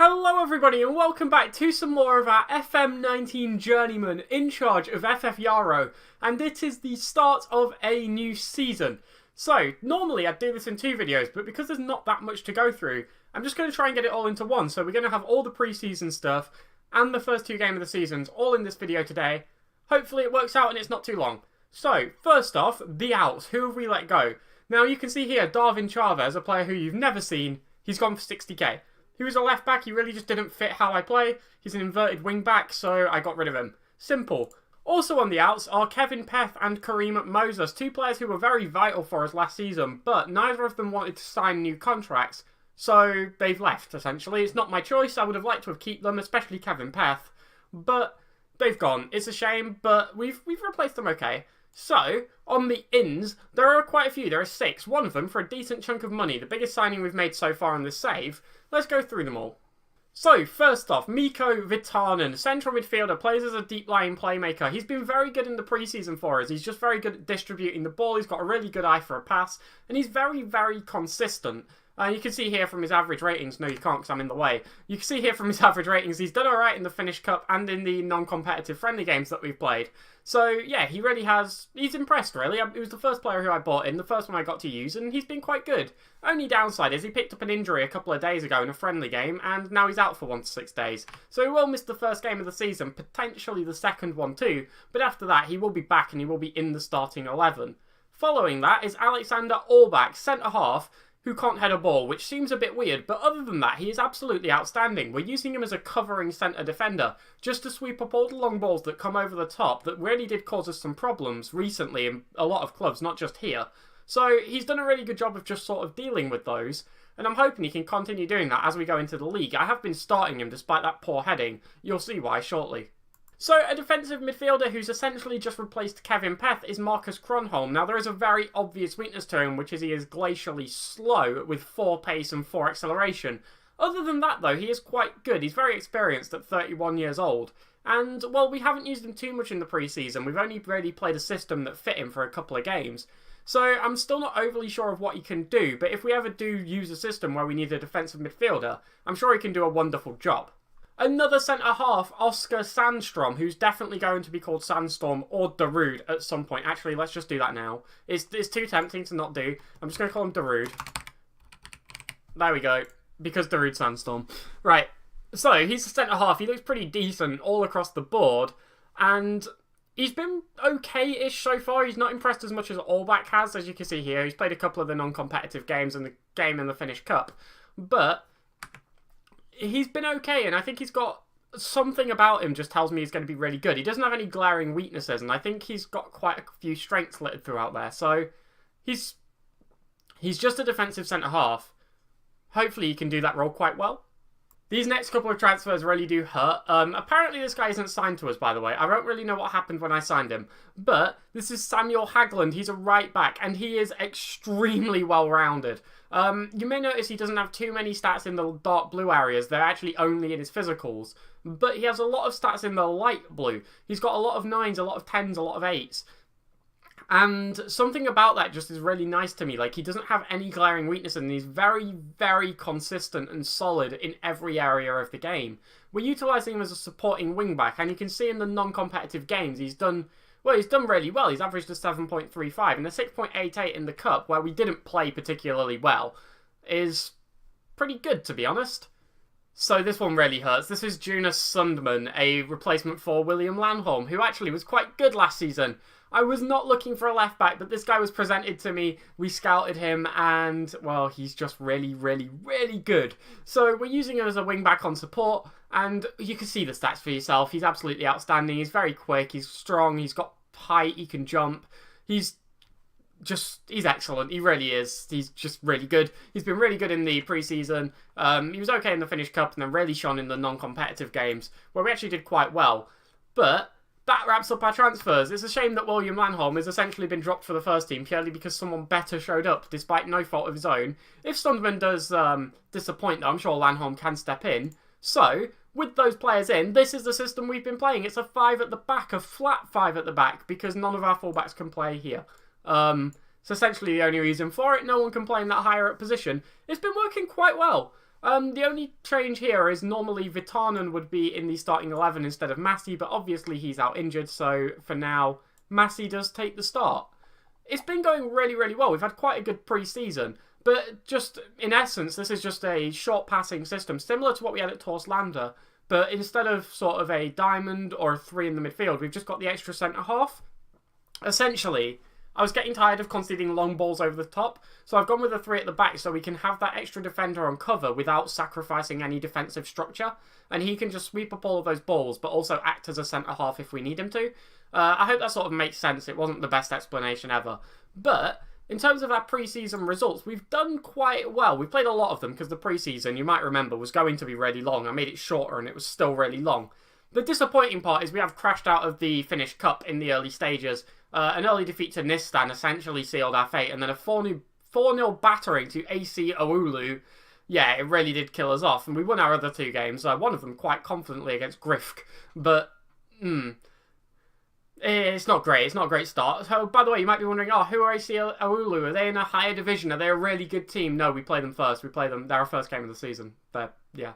Hello everybody and welcome back to some more of our FM19 Journeyman in charge of FF Yarrow, and it is the start of a new season. So, normally I'd do this in two videos, but because there's not that much to go through, I'm just going to try and get it all into one. So we're going to have all the preseason stuff and the first two games of the seasons all in this video today. Hopefully it works out and it's not too long. So, first off, the outs. Who have we let go? Now you can see here, Darwin Chavez, a player who you've never seen, he's gone for 60k. He was a left back, he really just didn't fit how I play. He's an inverted wing back, so I got rid of him. Simple. Also on the outs are Kevin Peth and Kareem Moses, two players who were very vital for us last season, but neither of them wanted to sign new contracts, so they've left, essentially. It's not my choice, I would have liked to have kept them, especially Kevin Peth, but they've gone. It's a shame, but we've replaced them okay. So, on the ins, there are quite a few. There are 6. One of them for a decent chunk of money. The biggest signing we've made so far on this save. Let's go through them all. So, first off, Mikko Vitanen, central midfielder, plays as a deep-lying playmaker. He's been very good in the preseason for us. He's just very good at distributing the ball. He's got a really good eye for a pass. And he's very, very consistent. You can see here from his average ratings, no you can't because I'm in the way, you can see here from his average ratings he's done alright in the Finnish Cup and in the non-competitive friendly games that we've played. So yeah, he really has, he's impressed really. He was the first player who I bought in, the first one I got to use, and he's been quite good. Only downside is he picked up an injury a couple of days ago in a friendly game, and now he's out for 1 to 6 days. So he will miss the first game of the season, potentially the second one too, but after that he will be back and he will be in the starting 11. Following that is Alexander Orbach, centre-half, who can't head a ball, which seems a bit weird, but other than that, he is absolutely outstanding. We're using him as a covering centre defender, just to sweep up all the long balls that come over the top that really did cause us some problems recently in a lot of clubs, not just here. So he's done a really good job of just sort of dealing with those, and I'm hoping he can continue doing that as we go into the league. I have been starting him despite that poor heading. You'll see why shortly. So, a defensive midfielder who's essentially just replaced Kevin Peth is Marcus Kronholm. Now, there is a very obvious weakness to him, which is he is glacially slow with 4 pace and 4 acceleration. Other than that, though, he is quite good. He's very experienced at 31 years old. And, well, we haven't used him too much in the pre-season. We've only really played a system that fit him for a couple of games. So, I'm still not overly sure of what he can do, but if we ever do use a system where we need a defensive midfielder, I'm sure he can do a wonderful job. Another centre-half, Oscar Sandstrom, who's definitely going to be called Sandstorm or Darude at some point. Actually, let's just do that now. It's too tempting to not do. I'm just going to call him Darude. There we go. Because Darude Sandstorm. Right. So, he's a centre-half. He looks pretty decent all across the board. And he's been okay-ish so far. He's not impressed as much as Orbach has, as you can see here. He's played a couple of the non-competitive games and the game in the Finnish Cup. But he's been okay, and I think he's got something about him just tells me he's going to be really good. He doesn't have any glaring weaknesses, and I think he's got quite a few strengths littered throughout there. So he's just a defensive centre-half. Hopefully he can do that role quite well. These next couple of transfers really do hurt. Apparently this guy isn't signed to us, by the way. I don't really know what happened when I signed him. But this is Samuel Hagland. He's a right back, and he is extremely well-rounded. You may notice he doesn't have too many stats in the dark blue areas. They're actually only in his physicals. But he has a lot of stats in the light blue. He's got a lot of 9s, a lot of 10s, a lot of 8s. And something about that just is really nice to me. Like, he doesn't have any glaring weakness, and he's very, very consistent and solid in every area of the game. We're utilising him as a supporting wing-back, and you can see in the non-competitive games, he's done really well. He's averaged a 7.35, and a 6.88 in the Cup, where we didn't play particularly well, is pretty good, to be honest. So this one really hurts. This is Jonas Sundman, a replacement for William Landholm, who actually was quite good last season. I was not looking for a left back, but this guy was presented to me. We scouted him, and, well, he's just really, really, really good. So we're using him as a wing back on support, and you can see the stats for yourself. He's absolutely outstanding. He's very quick. He's strong. He's got height. He can jump. He's excellent. He really is. He's just really good. He's been really good in the pre-season. He was okay in the Finnish Cup, and then really shone in the non-competitive games, where we actually did quite well. But that wraps up our transfers. It's a shame that William Landholm has essentially been dropped for the first team purely because someone better showed up, despite no fault of his own. If Sundman does disappoint, though, I'm sure Landholm can step in. So, with those players in, this is the system we've been playing. It's a 5 at the back, a flat 5 at the back, because none of our fullbacks can play here. It's essentially the only reason for it. No one can play in that higher up position. It's been working quite well. The only change here is normally Vitanen would be in the starting 11 instead of Massey, but obviously he's out injured, so for now, Massey does take the start. It's been going really, really well. We've had quite a good pre-season, but just in essence, this is just a short passing system, similar to what we had at Torslanda, but instead of sort of a diamond or a 3 in the midfield, we've just got the extra centre-half. Essentially, I was getting tired of conceding long balls over the top, so I've gone with a 3 at the back so we can have that extra defender on cover without sacrificing any defensive structure, and he can just sweep up all of those balls, but also act as a centre-half if we need him to. I hope that sort of makes sense. It wasn't the best explanation ever. But in terms of our pre-season results, we've done quite well. We've played a lot of them because the pre-season, you might remember, was going to be really long. I made it shorter and it was still really long. The disappointing part is we have crashed out of the Finnish Cup in the early stages. An early defeat to Nissan essentially sealed our fate, and then a 4-0 battering to AC Oulu. Yeah, it really did kill us off, and we won our other 2 games. One of them quite confidently against Grifk, but it's not great. It's not a great start. So, by the way, you might be wondering, who are AC Oulu? Are they in a higher division? Are they a really good team? No, we play them first. They're our first game of the season. But yeah,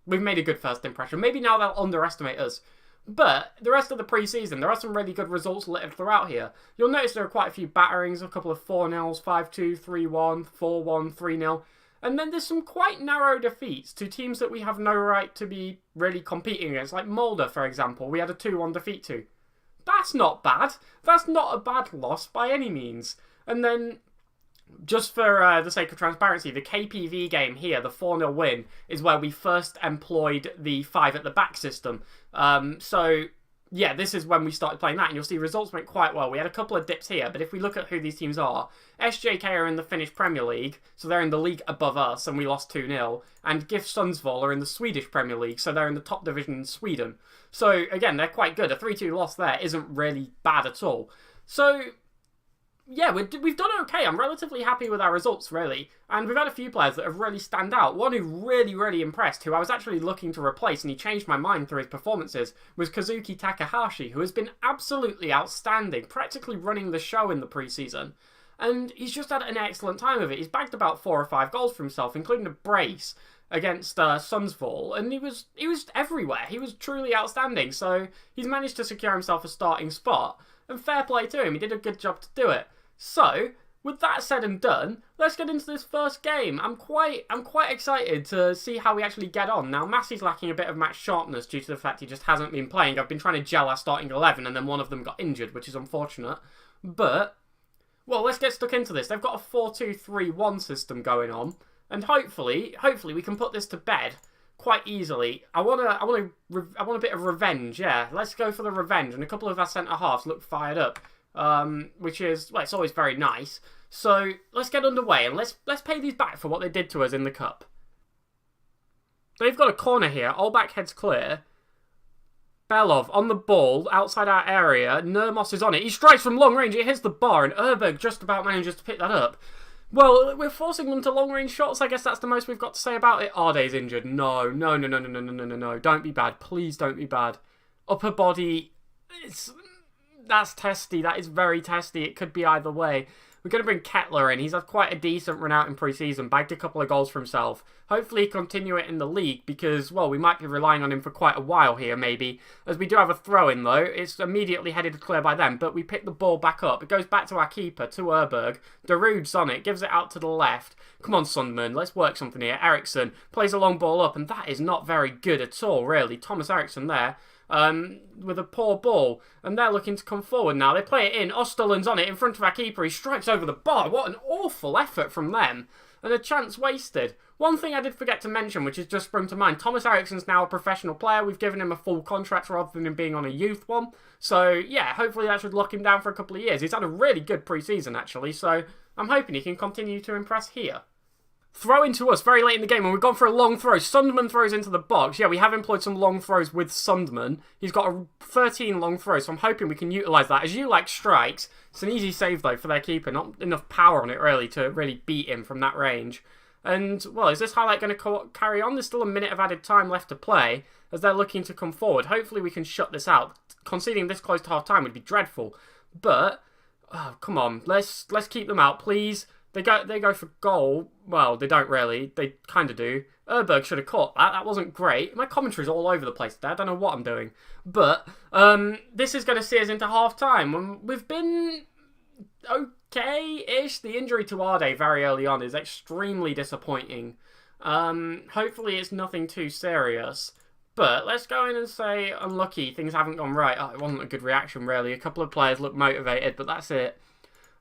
we've made a good first impression. Maybe now they'll underestimate us. But the rest of the pre-season, there are some really good results littered throughout here. You'll notice there are quite a few batterings, a couple of 4-0s, 5-2, 3-1, 4-1, 3-0. And then there's some quite narrow defeats to teams that we have no right to be really competing against. Like Mulder, for example, we had a 2-1 defeat to. That's not bad. That's not a bad loss by any means. And then, just for the sake of transparency, the KPV game here, the 4-0 win, is where we first employed the 5 at the back system. So, yeah, this is when we started playing that, and you'll see results went quite well. We had a couple of dips here, but if we look at who these teams are, SJK are in the Finnish Premier League, so they're in the league above us, and we lost 2-0, and GIF Sundsvall are in the Swedish Premier League, so they're in the top division in Sweden. So, again, they're quite good. A 3-2 loss there isn't really bad at all. So, yeah, we've done okay. I'm relatively happy with our results, really. And we've had a few players that have really stand out. One who really, really impressed, who I was actually looking to replace, and he changed my mind through his performances, was Kazuki Takahashi, who has been absolutely outstanding, practically running the show in the pre-season. And he's just had an excellent time of it. He's bagged about 4 or 5 goals for himself, including a brace against Sundsvall, and he was everywhere. He was truly outstanding, so he's managed to secure himself a starting spot. And fair play to him, he did a good job to do it. So, with that said and done, let's get into this first game. I'm quite excited to see how we actually get on. Now, Massey's lacking a bit of match sharpness due to the fact he just hasn't been playing. I've been trying to gel our starting 11, and then one of them got injured, which is unfortunate. But, well, let's get stuck into this. They've got a 4-2-3-1 system going on, and hopefully we can put this to bed quite easily. I want a bit of revenge. Yeah, let's go for the revenge. And a couple of our centre halves look fired up. Which is, well, it's always very nice. So let's get underway and let's pay these back for what they did to us in the cup. They've got a corner here. Olbak heads clear. Belov on the ball outside our area. Nurmos is on it. He strikes from long range. It hits the bar, and Erberg just about manages to pick that up. Well, we're forcing them to long range shots. I guess that's the most we've got to say about it. Arde's injured. No. Don't be bad. Please don't be bad. Upper body. That's testy. That is very testy. It could be either way. We're going to bring Kettler in. He's had quite a decent run out in pre-season. Bagged a couple of goals for himself. Hopefully continue it in the league because, well, we might be relying on him for quite a while here, maybe. As we do have a throw-in, though. It's immediately headed clear by them, but we pick the ball back up. It goes back to our keeper, to Erberg. Darude's on it. Gives it out to the left. Come on, Sundman. Let's work something here. Eriksson plays a long ball up, and that is not very good at all, really. Thomas Eriksson there. With a poor ball, and they're looking to come forward now. They play it in. Osterland's on it in front of our keeper. He strikes over the bar. What an awful effort from them, and a chance wasted. One thing I did forget to mention, which has just sprung to mind, Thomas Eriksson's now a professional player. We've given him a full contract rather than him being on a youth one. So, yeah, hopefully that should lock him down for a couple of years. He's had a really good pre-season, actually, so I'm hoping he can continue to impress here. Throw into us very late in the game, and we've gone for a long throw. Sundman throws into the box. Yeah, we have employed some long throws with Sundman. He's got a 13 long throws, so I'm hoping we can utilise that. As you like strikes, it's an easy save, though, for their keeper. Not enough power on it, really, to really beat him from that range. And, well, is this highlight going to carry on? There's still a minute of added time left to play as they're looking to come forward. Hopefully we can shut this out. Conceding this close to half-time would be dreadful. But, oh, come on, let's keep them out, please. They go for goal. Well, they don't really. They kind of do. Erberg should have caught that. That wasn't great. My commentary's all over the place today. I don't know what I'm doing. But this is going to see us into half-time. We've been okay-ish. The injury to Arde very early on is extremely disappointing. Hopefully it's nothing too serious. But let's go in and say unlucky. Things haven't gone right. Oh, it wasn't a good reaction, really. A couple of players look motivated, but that's it.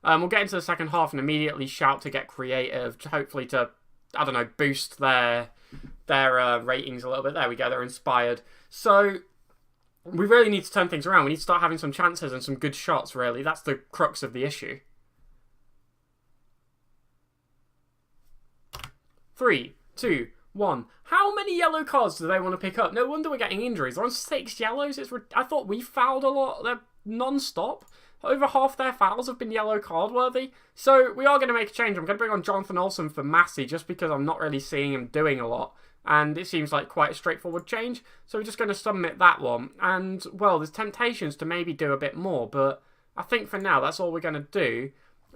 We'll get into the second half and immediately shout to get creative, hopefully to, I don't know, boost their ratings a little bit. There we go, they're inspired. So, we really need to turn things around. We need to start having some chances and some good shots, really. That's the crux of the issue. 3, 2, 1. How many yellow cards do they want to pick up? No wonder we're getting injuries. They're on 6 yellows. I thought we fouled a lot. They're non-stop. Over half their fouls have been yellow card worthy. So we are going to make a change. I'm going to bring on Jonathan Olsen for Massey just because I'm not really seeing him doing a lot. And it seems like quite a straightforward change. So we're just going to submit that one. And, well, there's temptations to maybe do a bit more. But I think for now that's all we're going to do.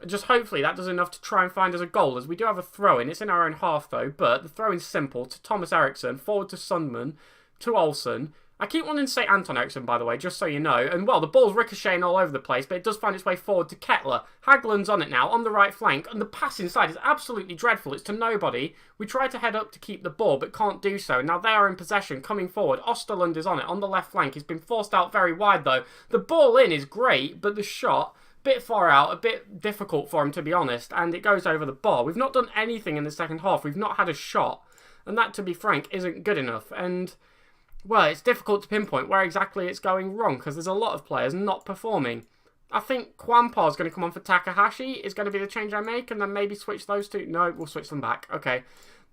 Just hopefully that does enough to try and find us a goal. As we do have a throw-in. It's in our own half though. But the throw-in's simple. To Thomas Eriksson. Forward to Sundman. To Olsen. I keep wanting to say Anton Eriksson, by the way, just so you know. And, well, the ball's ricocheting all over the place, but it does find its way forward to Kettler. Hagland's on it now, on the right flank, and the pass inside is absolutely dreadful. It's to nobody. We try to head up to keep the ball, but can't do so. Now they are in possession, coming forward. Osterlund is on it, on the left flank. He's been forced out very wide, though. The ball in is great, but the shot, a bit far out, a bit difficult for him, to be honest, and it goes over the bar. We've not done anything in the second half. We've not had a shot, and that, to be frank, isn't good enough. And, well, it's difficult to pinpoint where exactly it's going wrong because there's a lot of players not performing. I think Kwampar is going to come on for Takahashi. Is going to be the change I make and then maybe switch those two. No, we'll switch them back. Okay.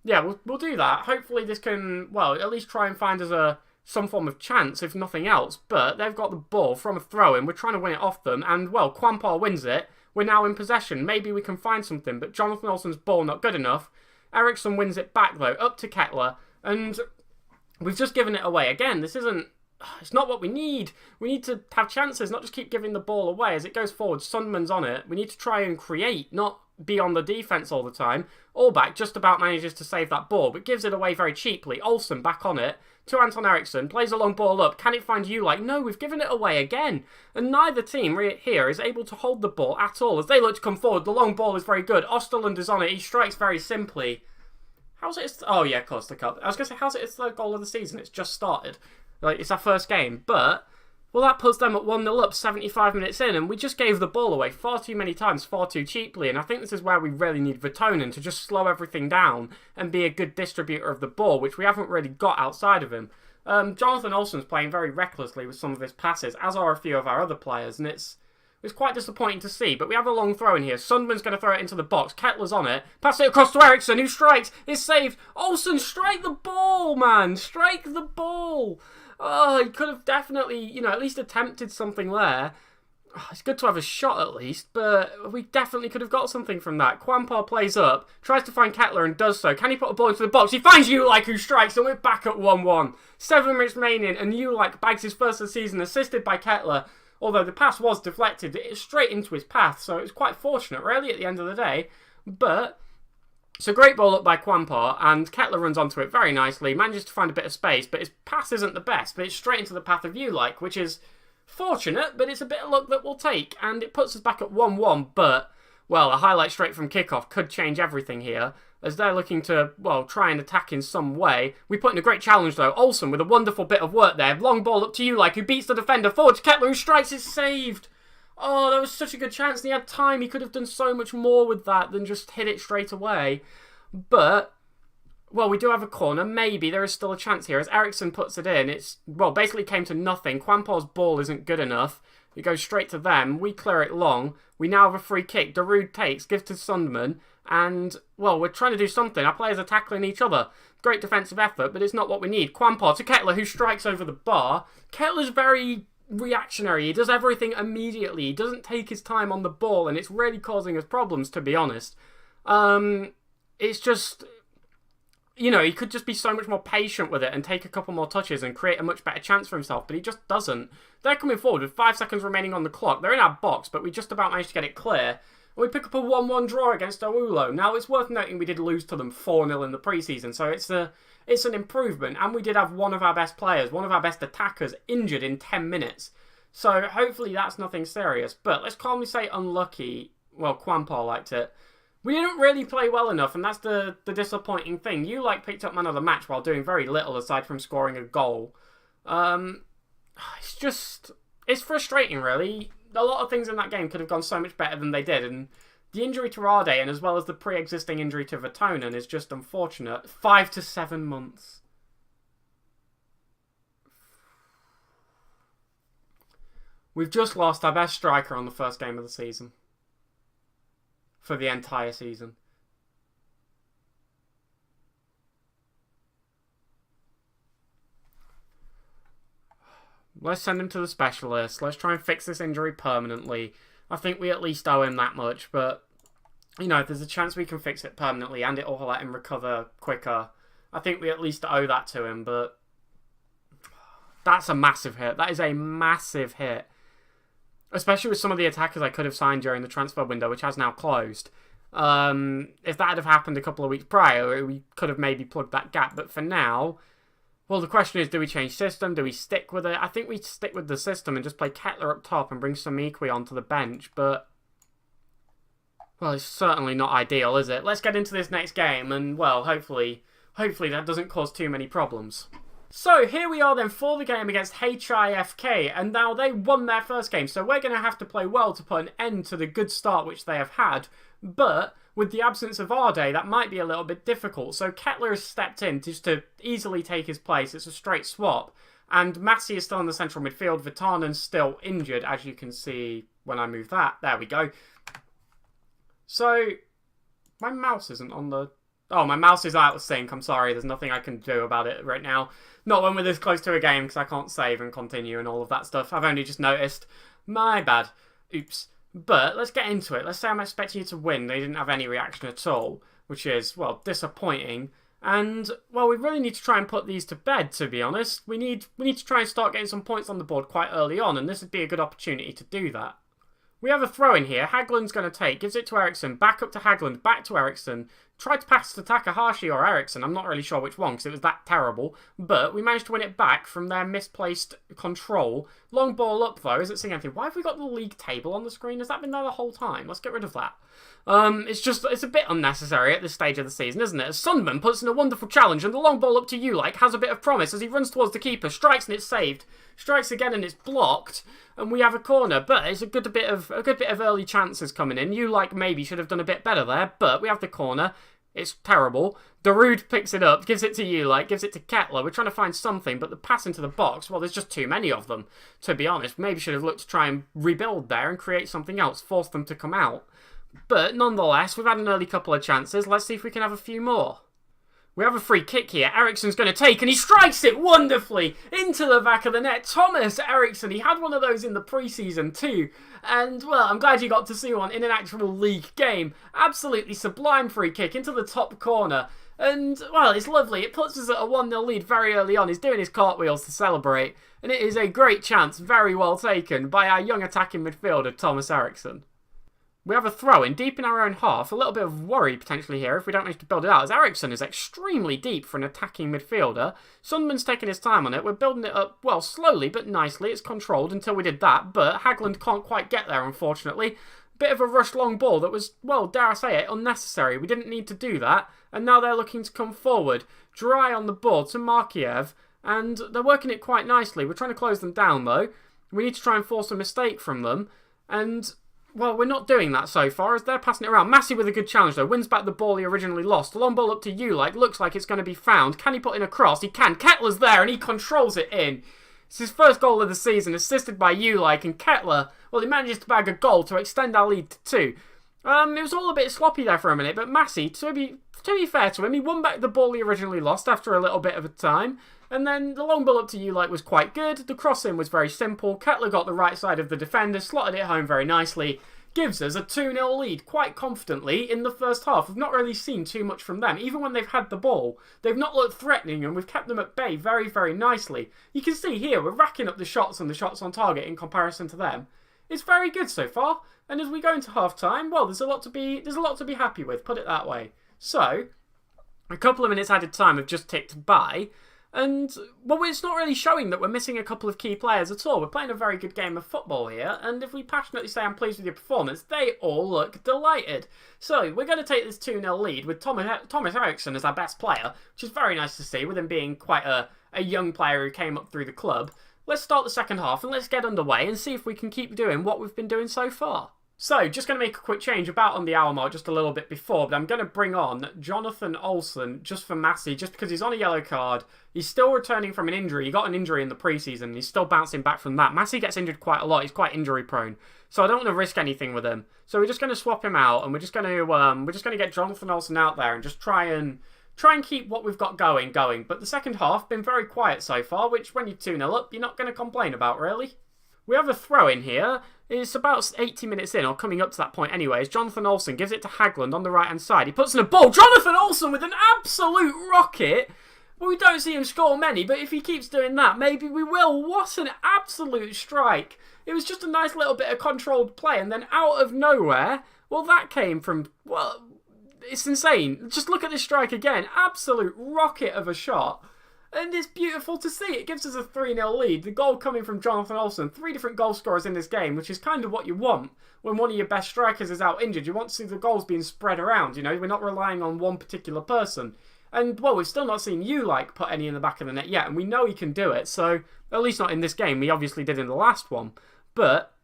Yeah, we'll do that. Hopefully this can, well, at least try and find us some form of chance, if nothing else. But they've got the ball from a throw-in. We're trying to win it off them. And, well, Kwampar wins it. We're now in possession. Maybe we can find something. But Jonathan Olsen's ball not good enough. Eriksson wins it back, though, up to Kettler. And we've just given it away. Again, this isn't... It's not what we need. We need to have chances, not just keep giving the ball away. As it goes forward, Sundman's on it. We need to try and create, not be on the defence all the time. Allback just about manages to save that ball, but gives it away very cheaply. Olsen back on it to Anton Eriksson. Plays a long ball up. Can it find you? No, we've given it away again. And neither team here is able to hold the ball at all. As they look to come forward, the long ball is very good. Osterlund is on it. He strikes very simply. How's it? Oh, yeah, of course, the cup. I was going to say, how's it? It's the goal of the season. It's just started. It's our first game. But, well, that puts them at 1-0 up 75 minutes in. And we just gave the ball away far too many times, far too cheaply. And I think this is where we really need Vitonen to just slow everything down and be a good distributor of the ball, which we haven't really got outside of him. Jonathan Olsen's playing very recklessly with some of his passes, as are a few of our other players. And it's quite disappointing to see, but we have a long throw in here. Sundman's going to throw it into the box. Kettler's on it. Pass it across to Eriksson, who strikes. It's saved. Olsen, strike the ball, man. Strike the ball. Oh, he could have definitely, at least attempted something there. Oh, it's good to have a shot at least, but we definitely could have got something from that. Kwampar plays up, tries to find Kettler and does so. Can he put a ball into the box? He finds Ulike, who strikes, and we're back at 1-1. 7 minutes remaining, and Ulike bags his first of the season, assisted by Kettler. Although the pass was deflected, it's straight into his path, so it was quite fortunate, really, at the end of the day. But it's a great ball up by Kwampar, and Kettler runs onto it very nicely, manages to find a bit of space, but his pass isn't the best, but it's straight into the path of Ulike, which is fortunate, but it's a bit of luck that we'll take, and it puts us back at 1-1, but, well, a highlight straight from kickoff could change everything here, as they're looking to, well, try and attack in some way. We put in a great challenge, though. Olsen with a wonderful bit of work there. Long ball up to Ulike, who beats the defender. Forward to Kettler, who strikes. It's saved. Oh, that was such a good chance, and he had time. He could have done so much more with that than just hit it straight away. But, well, we do have a corner. Maybe there is still a chance here. As Eriksson puts it in, it's, well, basically came to nothing. Kwampar's ball isn't good enough. It goes straight to them. We clear it long. We now have a free kick. Darude takes, gives to Sundman. And, well, we're trying to do something. Our players are tackling each other. Great defensive effort, but it's not what we need. Kwampar to Kettler, who strikes over the bar. Kettler's very reactionary. He does everything immediately. He doesn't take his time on the ball, and it's really causing us problems, to be honest. It's just, he could just be so much more patient with it and take a couple more touches and create a much better chance for himself, but he just doesn't. They're coming forward with 5 seconds remaining on the clock. They're in our box, but we just about managed to get it clear. We pick up a 1-1 draw against Oulo. Now, it's worth noting we did lose to them 4-0 in the preseason, so it's an improvement. And we did have one of our best players, one of our best attackers, injured in 10 minutes. So hopefully that's nothing serious. But let's calmly say unlucky. Well, Quampar liked it. We didn't really play well enough, and that's the disappointing thing. You picked up man of the match while doing very little aside from scoring a goal. It's frustrating, really. A lot of things in that game could have gone so much better than they did, and the injury to Rade, and as well as the pre-existing injury to Vitonen, is just unfortunate. 5 to 7 months. We've just lost our best striker on the first game of the season. For the entire season. Let's send him to the specialist. Let's try and fix this injury permanently. I think we at least owe him that much, but you know, if there's a chance we can fix it permanently and it'll let him recover quicker, I think we at least owe that to him, but that's a massive hit. That is a massive hit. Especially with some of the attackers I could have signed during the transfer window, which has now closed. If that had happened a couple of weeks prior, we could have maybe plugged that gap. But for now, well, the question is, do we change system? Do we stick with it? I think we stick with the system and just play Kettler up top and bring Samikwe onto the bench. But, well, it's certainly not ideal, is it? Let's get into this next game and, well, hopefully that doesn't cause too many problems. So, here we are then for the game against HIFK, and now they won their first game, so we're going to have to play well to put an end to the good start which they have had, but with the absence of Arde, that might be a little bit difficult, so Kettler has stepped in just to easily take his place. It's a straight swap, and Massey is still in the central midfield. Vitanen's still injured, as you can see when I move that. There we go. So, my mouse isn't on the... Oh, my mouse is out of sync. I'm sorry. There's nothing I can do about it right now. Not when we're this close to a game, because I can't save and continue and all of that stuff. I've only just noticed. My bad. Oops. But let's get into it. Let's say I'm expecting you to win. They didn't have any reaction at all, which is, well, disappointing. And, well, we really need to try and put these to bed, to be honest. We need to try and start getting some points on the board quite early on, and this would be a good opportunity to do that. We have a throw in here. Hagland's going to take. Gives it to Eriksson. Back up to Hagland. Back to Eriksson. Tried to pass to Takahashi or Eriksson. I'm not really sure which one because it was that terrible. But we managed to win it back from their misplaced control. Long ball up though. Isn't seeing anything. Why have we got the league table on the screen? Has that been there the whole time? Let's get rid of that. It's a bit unnecessary at this stage of the season, isn't it? As Sundman puts in a wonderful challenge and the long ball up to Ulike has a bit of promise as he runs towards the keeper. Strikes and it's saved. Strikes again and it's blocked. And we have a corner, but it's a good bit of early chances coming in. Ulike maybe should have done a bit better there, but we have the corner. It's terrible. Darude picks it up, gives it to Ulike, gives it to Kettler. We're trying to find something, but the pass into the box, well, there's just too many of them, to be honest. Maybe should have looked to try and rebuild there and create something else, force them to come out. But nonetheless, we've had an early couple of chances. Let's see if we can have a few more. We have a free kick here. Eriksson's going to take, and he strikes it wonderfully into the back of the net. Thomas Eriksson, he had one of those in the preseason too. And, well, I'm glad you got to see one in an actual league game. Absolutely sublime free kick into the top corner. And, well, it's lovely. It puts us at a 1-0 lead very early on. He's doing his cartwheels to celebrate. And it is a great chance, very well taken, by our young attacking midfielder, Thomas Eriksson. We have a throw-in deep in our own half. A little bit of worry potentially here if we don't manage to build it out, as Eriksson is extremely deep for an attacking midfielder. Sundman's taking his time on it. We're building it up, well, slowly but nicely. It's controlled until we did that, but Hagland can't quite get there, unfortunately. Bit of a rushed long ball that was, well, dare I say it, unnecessary. We didn't need to do that, and now they're looking to come forward. Dry on the ball to Markiev, and they're working it quite nicely. We're trying to close them down, though. We need to try and force a mistake from them, and... well, we're not doing that so far as they're passing it around. Massey with a good challenge though. Wins back the ball he originally lost. The long ball up to Ulike. Looks like it's going to be found. Can he put in a cross? He can. Kettler's there and he controls it in. It's his first goal of the season, assisted by Ulike. And Kettler, well, he manages to bag a goal to extend our lead to 2. It was all a bit sloppy there for a minute, but Massey, to be fair to him, he won back the ball he originally lost after a little bit of a time. And then the long ball up to Ulike was quite good. The cross-in was very simple. Kettler got the right side of the defender, slotted it home very nicely. Gives us a 2-0 lead quite confidently in the first half. We've not really seen too much from them. Even when they've had the ball, they've not looked threatening and we've kept them at bay very, very nicely. You can see here, we're racking up the shots and the shots on target in comparison to them. it's very good so far. And as we go into half-time, well, there's a lot to be happy with, put it that way. So, a couple of minutes added time have just ticked by, and, well, it's not really showing that we're missing a couple of key players at all. We're playing a very good game of football here, and if we passionately say I'm pleased with your performance, they all look delighted. So, we're going to take this 2-0 lead with Thomas Eriksson as our best player, which is very nice to see, with him being quite a young player who came up through the club. Let's start the second half, and let's get underway and see if we can keep doing what we've been doing so far. So, just going to make a quick change about on the hour mark just a little bit before, but I'm going to bring on Jonathan Olsen just for Massey, just because he's on a yellow card. He's still returning from an injury. He got an injury in the preseason, and he's still bouncing back from that. Massey gets injured quite a lot. He's quite injury prone, so I don't want to risk anything with him. So we're just going to swap him out, and we're just going to get Jonathan Olsen out there and just try and keep what we've got going. But the second half been very quiet so far, which when you're 2-0 up, you're not going to complain about, really. We have a throw in here. It's about 80 minutes in, or coming up to that point anyways. Jonathan Olsen gives it to Hagland on the right-hand side. He puts in a ball. Jonathan Olsen with an absolute rocket. Well, we don't see him score many, but if he keeps doing that, maybe we will. What an absolute strike. It was just a nice little bit of controlled play, and then out of nowhere, well, that came from, well, it's insane. Just look at this strike again. Absolute rocket of a shot. And it's beautiful to see. It gives us a 3-0 lead. The goal coming from Jonathan Olsen. 3 different goal scorers in this game, which is kind of what you want when one of your best strikers is out injured. You want to see the goals being spread around, you know. We're not relying on one particular person. And, well, we've still not seen put any in the back of the net yet, and we know he can do it. So, at least not in this game. We obviously did in the last one. But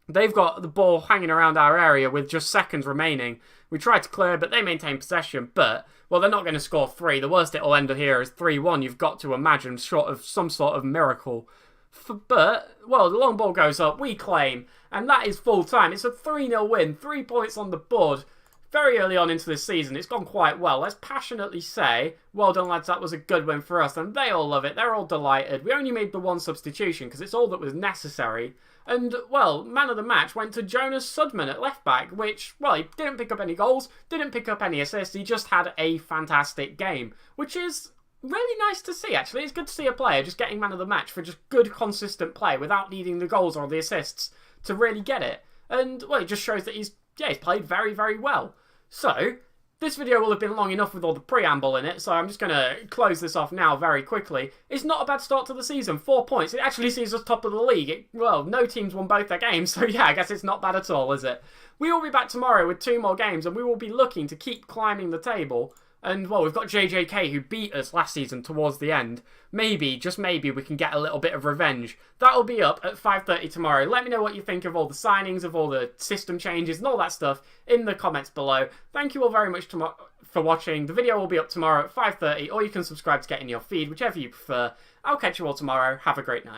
they've got the ball hanging around our area with just seconds remaining. We tried to clear, but they maintain possession. But, well, they're not going to score 3. The worst it'll end here is 3-1. You've got to imagine, short of some sort of miracle. But, well, the long ball goes up. We claim. And that is full time. It's a 3-0 win. 3 points on the board. Very early on into this season. It's gone quite well. Let's passionately say, well done, lads. That was a good win for us. And they all love it. They're all delighted. We only made the one substitution because it's all that was necessary. And, well, man of the match went to Jonas Sudman at left back, which, well, he didn't pick up any goals, didn't pick up any assists, he just had a fantastic game, which is really nice to see, actually. It's good to see a player just getting man of the match for just good, consistent play without needing the goals or the assists to really get it. And, well, it just shows that he's played very, very well. So, this video will have been long enough with all the preamble in it, so I'm just going to close this off now very quickly. It's not a bad start to the season. 4 points. It actually sees us top of the league. Well, no teams won both their games, so yeah, I guess it's not bad at all, is it? We will be back tomorrow with 2 more games, and we will be looking to keep climbing the table. And, well, we've got JJK who beat us last season towards the end. Maybe, just maybe, we can get a little bit of revenge. That'll be up at 5:30 tomorrow. Let me know what you think of all the signings, of all the system changes and all that stuff in the comments below. Thank you all very much for watching. The video will be up tomorrow at 5:30, or you can subscribe to get in your feed, whichever you prefer. I'll catch you all tomorrow. Have a great night.